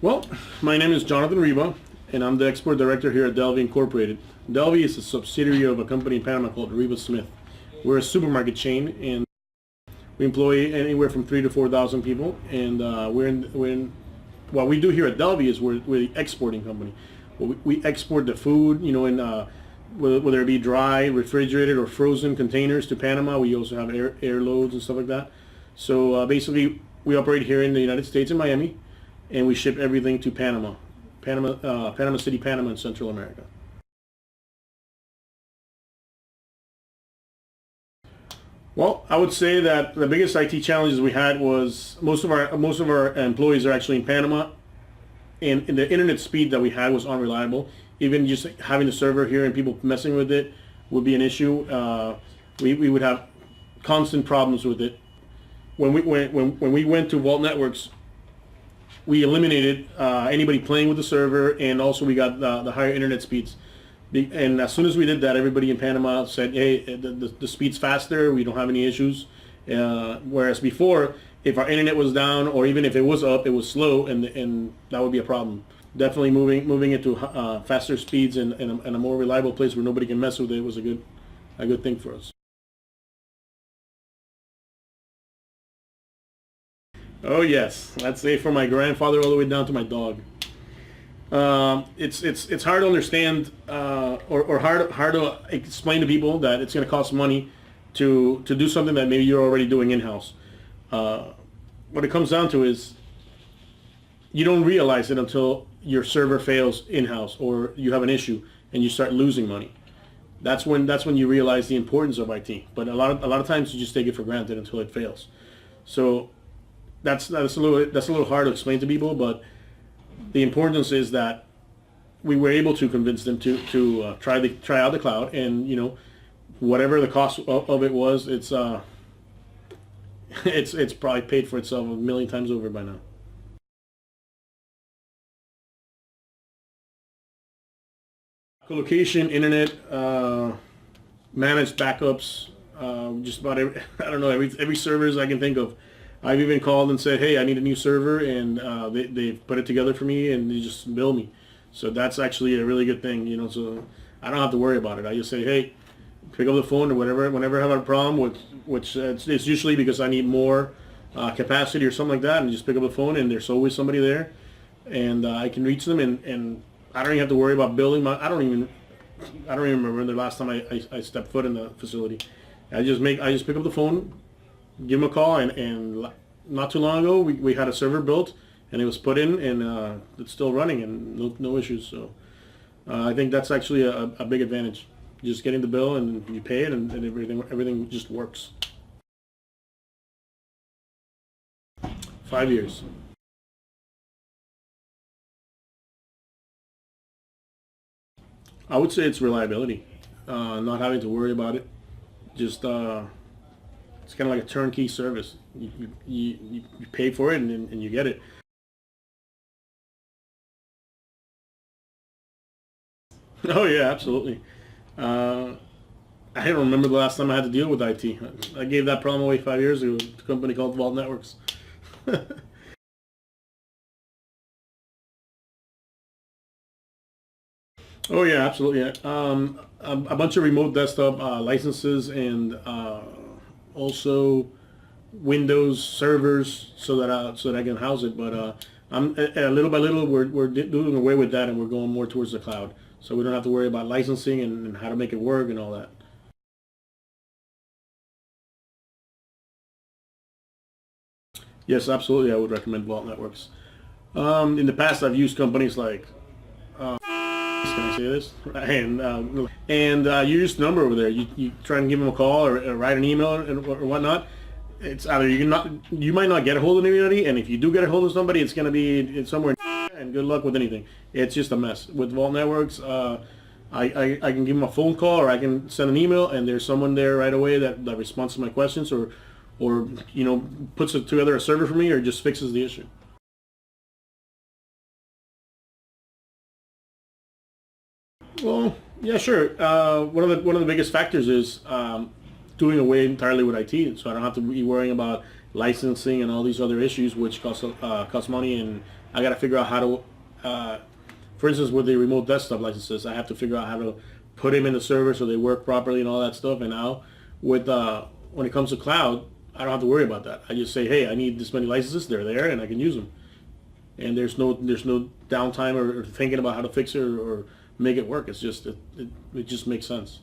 Well, my name is Jonathan Riva, and I'm the export director here at Delvi Incorporated. Delvi is a subsidiary of a company in Panama called Riva Smith. We're a supermarket chain, and we employ anywhere from 3,000 to 4,000 people. And what we do here at Delvi is we're the exporting company. We export the food, in whether it be dry, refrigerated, or frozen containers to Panama. We also have air loads and stuff like that. So basically, we operate here in the United States in Miami, and we ship everything to Panama City, Panama, and Central America. Well, I would say that the biggest IT challenges we had was most of our employees are actually in Panama, and the internet speed that we had was unreliable. Even just having the server here and people messing with it would be an issue. We would have constant problems with it. When we went to Vault Networks, we eliminated anybody playing with the server, and also we got the higher internet speeds. And as soon as we did that, everybody in Panama said, hey, the speed's faster, we don't have any issues. Whereas before, if our internet was down, or even if it was up, it was slow, and that would be a problem. Definitely moving it to faster speeds and a more reliable place where nobody can mess with it was a good thing for us. Oh yes, I'd say from my grandfather all the way down to my dog. It's hard to understand or hard to explain to people that it's going to cost money to do something that maybe you're already doing in-house. What it comes down to is you don't realize it until your server fails in-house or you have an issue and you start losing money. That's when you realize the importance of IT. But a lot of times you just take it for granted until it fails. So that's a little hard to explain to people, but the importance is that we were able to convince them to try out the cloud, and whatever the cost of it was, it's probably paid for itself a million times over by now. Colocation, internet, managed backups, just about every servers I can think of. I've even called and said, hey, I need a new server, and they've put it together for me, and they just bill me. So that's actually a really good thing, so I don't have to worry about it. I just say, hey, pick up the phone or whatever, whenever I have a problem, which it's usually because I need more capacity or something like that, and just pick up the phone, and there's always somebody there, and I can reach them, and I don't even have to worry about billing. I don't even remember the last time I stepped foot in the facility. I just pick up the phone, give them a call, and not too long ago we had a server built, and it was put in, and it's still running, and no issues. So I think that's actually a big advantage. Just getting the bill, and you pay it, and everything just works. 5 years. I would say it's reliability, not having to worry about it. Just it's kind of like a turnkey service. You pay for it, and you get it. Oh yeah, absolutely. I don't remember the last time I had to deal with IT. I gave that problem away 5 years ago to a company called Vault Networks. Oh yeah, absolutely. Yeah. A bunch of remote desktop licenses, and also Windows servers so that I can house it. But little by little we're doing away with that, and we're going more towards the cloud. So we don't have to worry about licensing and how to make it work and all that. Yes, absolutely. I would recommend Vault Networks. In the past, I've used companies like can I say this? And you use the number over there. You try and give them a call or write an email or whatnot. It's either you might not get a hold of anybody, and if you do get a hold of somebody, it's going to be somewhere. And good luck with anything. It's just a mess. With Vault Networks, I can give them a phone call, or I can send an email, and there's someone there right away that responds to my questions, or puts together a server for me, or just fixes the issue. Well, yeah, sure. One of the biggest factors is doing away entirely with IT, so I don't have to be worrying about licensing and all these other issues, which cost money, and I got to figure out how to, for instance, with the remote desktop licenses, I have to figure out how to put them in the server so they work properly and all that stuff. And now with when it comes to cloud, I don't have to worry about that. I just say, hey, I need this many licenses. They're there, and I can use them. And there's no downtime or thinking about how to fix it or make it work. It's just it just makes sense.